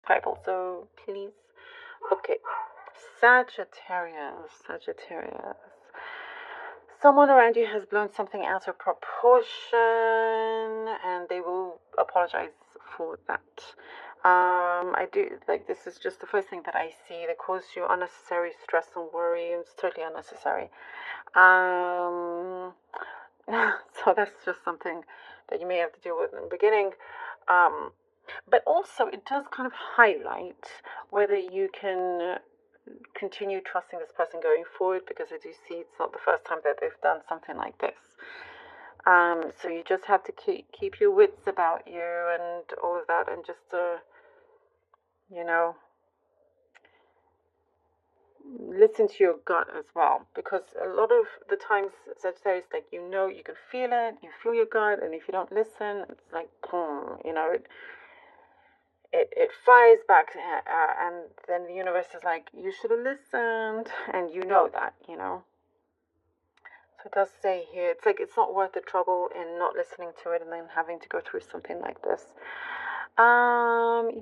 Bible, so please. Okay, Sagittarius. Someone around you has blown something out of proportion, and they will apologize for that. I do like this is just the first thing that I see that causes you unnecessary stress and worry. It's totally unnecessary. So that's just something that you may have to deal with in the beginning. But also, it does kind of highlight whether you can continue trusting this person going forward, because I do see it's not the first time that they've done something like this. So you just have to keep your wits about you and all of that, and just listen to your gut as well, because a lot of the times Sagittarius, like, you can feel it, you feel your gut, and if you don't listen, it's like boom, it fires back, and then the universe is like, you should have listened, and that. So it does say here, it's like it's not worth the trouble in not listening to it and then having to go through something like this.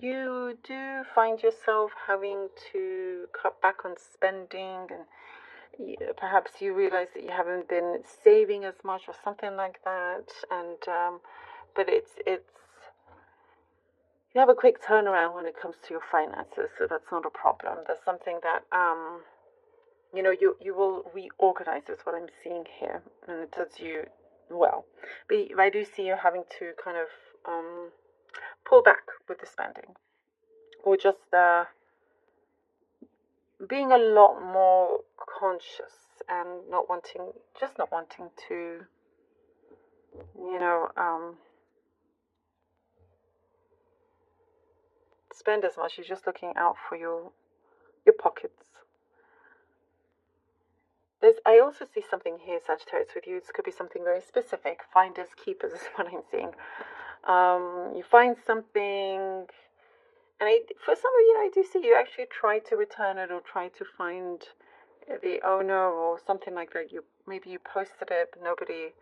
You do find yourself having to cut back on spending, and perhaps you realize that you haven't been saving as much or something like that, and but it's you have a quick turnaround when it comes to your finances, so that's not a problem. That's something that you will reorganize, is what I'm seeing here, and it does you well. But I do see you having to kind of pull back with the spending, or just being a lot more conscious and not wanting to, spend as much. You're just looking out for your pockets. I also see something here, Sagittarius, with you. This could be something very specific. Finders keepers is what I'm seeing. You find something, and for some of you, I do see you actually try to return it or try to find the owner or something like that. Maybe you posted it, but nobody,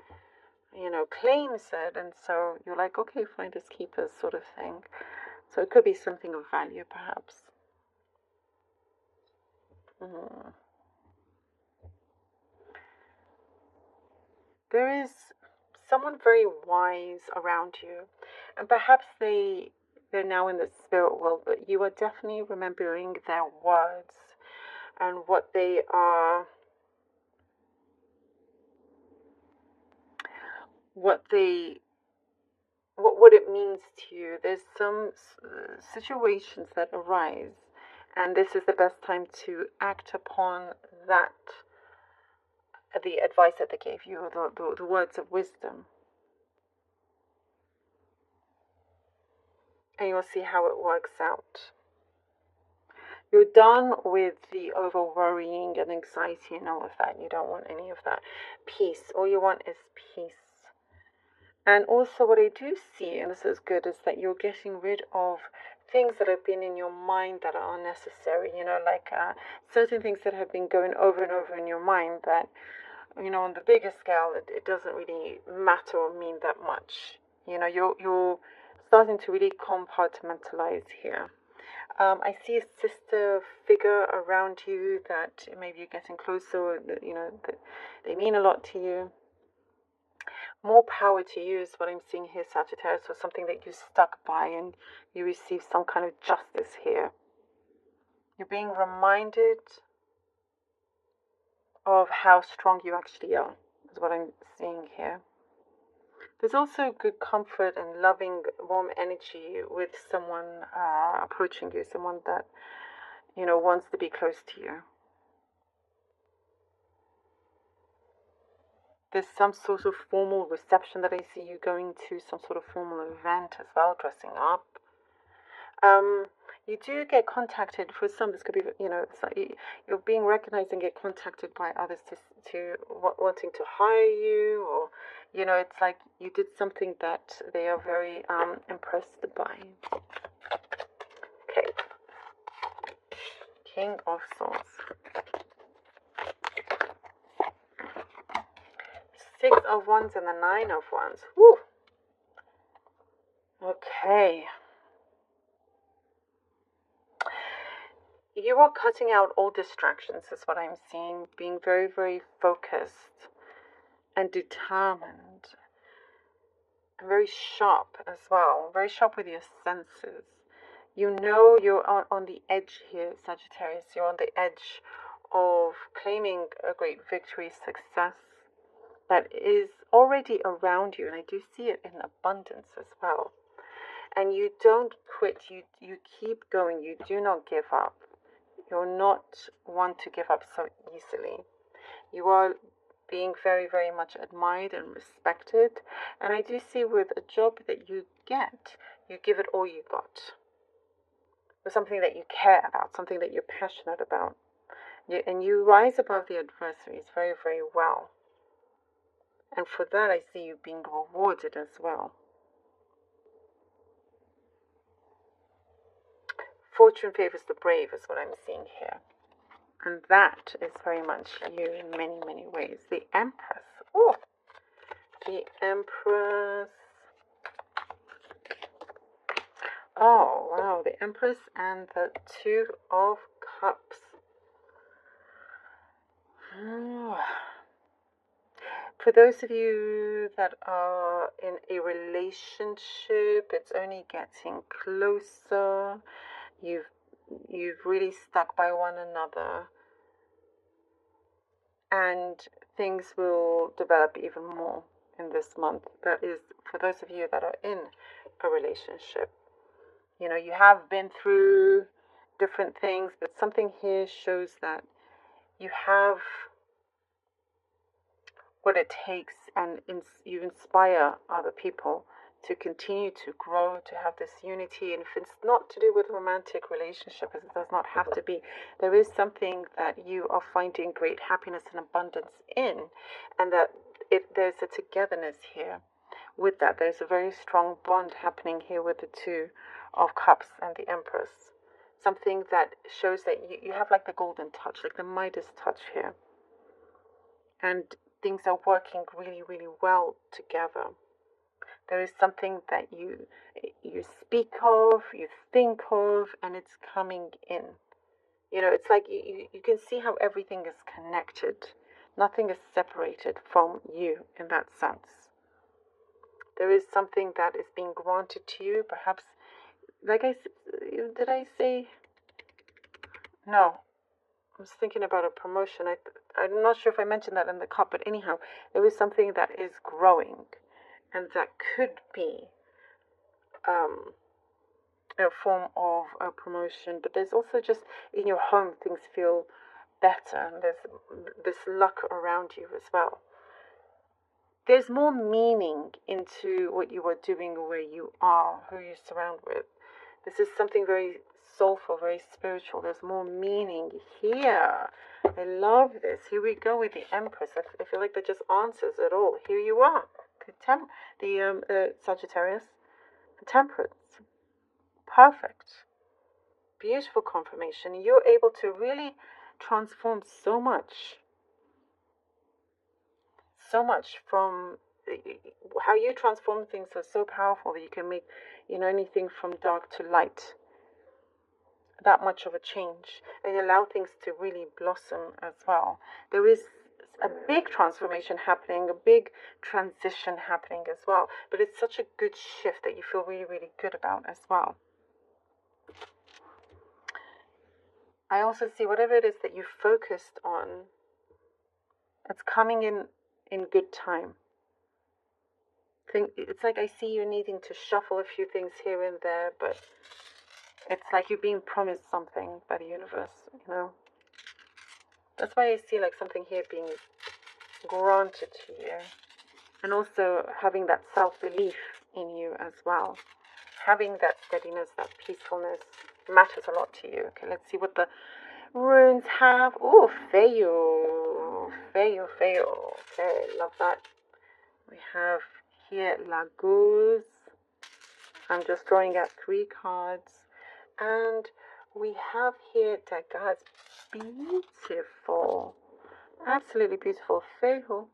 claims it, and so you're like, okay, finders keepers sort of thing. So it could be something of value, perhaps. There is someone very wise around you, and perhaps they're now in the spirit world, but you are definitely remembering their words and what they are, what it means to you. There's some situations that arise, and this is the best time to act upon that, the advice that they gave you, the words of wisdom, and you'll see how it works out. You're done with the over worrying and anxiety and all of that. You don't want any of that. Peace. All you want is peace. And also, what I do see, and this is good, is that you're getting rid of things that have been in your mind that are unnecessary. Like certain things that have been going over and over in your mind that, on the bigger scale, it doesn't really matter or mean that much. You're starting to really compartmentalize here. I see a sister figure around you that maybe you're getting closer, that they mean a lot to you. More power to you is what I'm seeing here, Sagittarius, or something that you stuck by and you receive some kind of justice here. You're being reminded of how strong you actually are, is what I'm seeing here. There's also good comfort and loving, warm energy with someone approaching you, someone that, wants to be close to you. There's some sort of formal reception that I see you going to, some sort of formal event as well, dressing up. You do get contacted, for some this could be, it's like you're being recognized and get contacted by others to wanting to hire you, or it's like you did something that they are very impressed by. Okay, King of Swords, Six of Wands, and the Nine of Wands. Woo. Okay. you are cutting out all distractions, is what I'm seeing, being very, very focused and determined, and very sharp as well, very sharp with your senses. You know you're on the edge here, Sagittarius. You're on the edge of claiming a great victory, success that is already around you, and I do see it in abundance as well. And you don't quit, you keep going, you do not give up. You're not one to give up so easily. You are being very, very much admired and respected. And I do see with a job that you get, you give it all you got. With something that you care about, something that you're passionate about. And you rise above the adversaries very, very well. And for that, I see you being rewarded as well. Fortune favors the brave is what I'm seeing here. And that is very much you in many, many ways. The Empress. Oh, the Empress. Oh, wow. The Empress and the Two of Cups. For those of you that are in a relationship, it's only getting closer. You've really stuck by one another, and things will develop even more in this month. That is for those of you that are in a relationship. You know, you have been through different things, but something here shows that you have what it takes, and you inspire other people to continue to grow, to have this unity. And if it's not to do with romantic relationship, as it does not have to be, there is something that you are finding great happiness and abundance in, and that there's a togetherness here. With that, there's a very strong bond happening here with the Two of Cups and the Empress. Something that shows that you have like the golden touch, like the Midas touch here. And things are working really, really well together. There is something that you speak of, you think of, and it's coming in. You know, it's like you can see how everything is connected. Nothing is separated from you in that sense. There is something that is being granted to you, perhaps, like did I say? No, I was thinking about a promotion. I'm not sure if I mentioned that in the cup, but anyhow, there is something that is growing, and that could be a form of a promotion. But there's also just in your home, things feel better, and there's this luck around you as well. There's more meaning into what you are doing, where you are, who you surround with. This is something very soulful, very spiritual. There's more meaning here. I love this. Here we go with the Empress. I feel like that just answers it all. Here you are, the Sagittarius, the Temperance. Perfect. Beautiful confirmation. You're able to really transform so much from how you transform things are so powerful that you can make, anything from dark to light. That much of a change, and allow things to really blossom as well. There is a big transformation happening, a big transition happening as well, but it's such a good shift that you feel really, really good about as well. I also see whatever it is that you focused on, it's coming in good time. It's like I see you needing to shuffle a few things here and there, but it's like you're being promised something by the universe, That's why I see like something here being granted to you. And also having that self-belief in you as well. Having that steadiness, that peacefulness matters a lot to you. Okay, let's see what the runes have. Oh, Feo. Okay, love that. We have here Laguz. I'm just drawing out 3 cards. And we have here Dagaz. Beautiful. Absolutely beautiful. Feo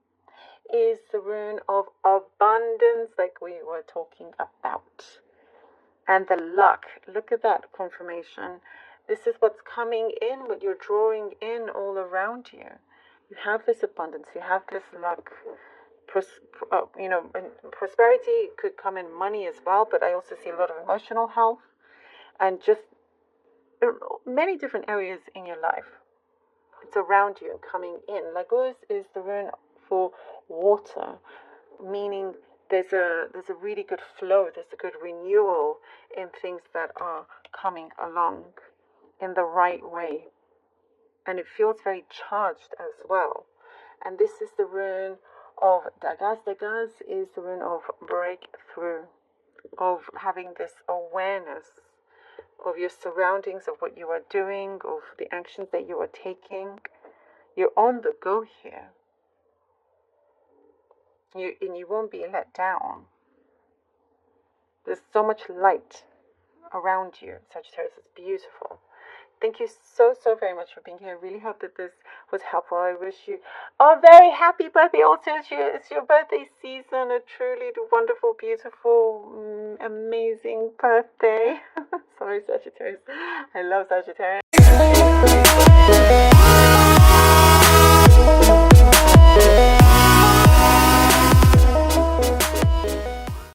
is the rune of abundance, like we were talking about. And the luck. Look at that confirmation. This is what's coming in, what you're drawing in all around you. You have this abundance, you have this luck. And prosperity could come in money as well, but I also see a lot of emotional health and just many different areas in your life. It's around you and coming in. Lagos is the rune for water, meaning there's a really good flow, there's a good renewal in things that are coming along in the right way. And it feels very charged as well. And this is the rune of Dagas. Dagas is the rune of breakthrough, of having this awareness of your surroundings, of what you are doing, of the actions that you are taking. You're on the go here. And you won't be let down. There's so much light around you, Sagittarius. It's beautiful. Thank you so very much for being here. I really hope that this was helpful. I wish you a very happy birthday. Also, it's your birthday season. A truly wonderful, beautiful, amazing birthday. Sorry, Sagittarius. I love Sagittarius.